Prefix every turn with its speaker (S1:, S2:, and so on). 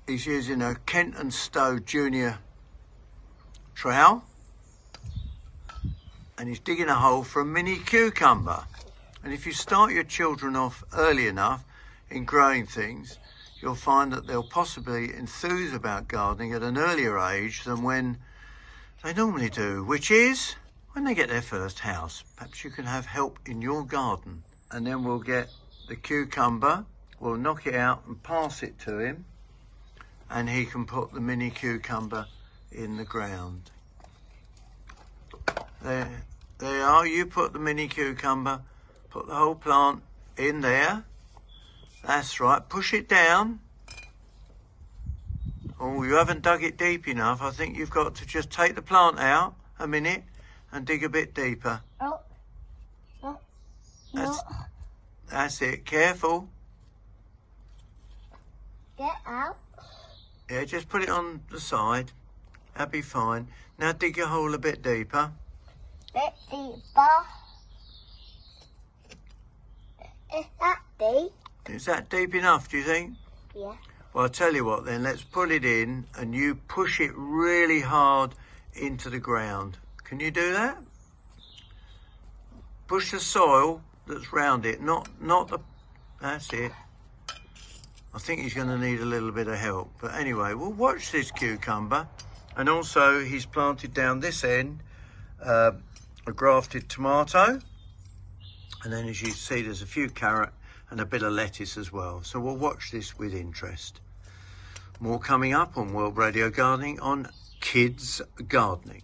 S1: He's using a Kent and Stowe Junior trowel, and he's digging a hole for a mini cucumber. And if you start your children off early enough in growing things, you'll find that they'll possibly enthuse about gardening at an earlier age than when they normally do, which is when they get their first house. Perhaps you can have help in your garden. And then we'll get the cucumber, we'll knock it out and pass it to him, and he can put the mini cucumber in the ground. There you are. You put the mini cucumber, put the whole plant in there. That's right, push it down. Oh, you haven't dug it deep enough. I think you've got to just take the plant out a minute and dig a bit deeper.
S2: Oh. No.
S1: That's it, careful.
S2: Get out.
S1: Yeah, just put it on the side. That'll be fine. Now dig your hole a bit deeper.
S2: Bit deeper. Is that deep?
S1: Is that deep enough, do you think?
S2: Yeah.
S1: Well, I'll tell you what then, let's put it in and you push it really hard into the ground. Can you do that? Push the soil that's round it, not the... That's it. I think he's going to need a little bit of help. But anyway, we'll watch this cucumber. And also, he's planted down this end a grafted tomato. And then as you see, there's a few carrot and a bit of lettuce as well. So we'll watch this with interest. More coming up on World Radio Gardening on Kidz Gardening.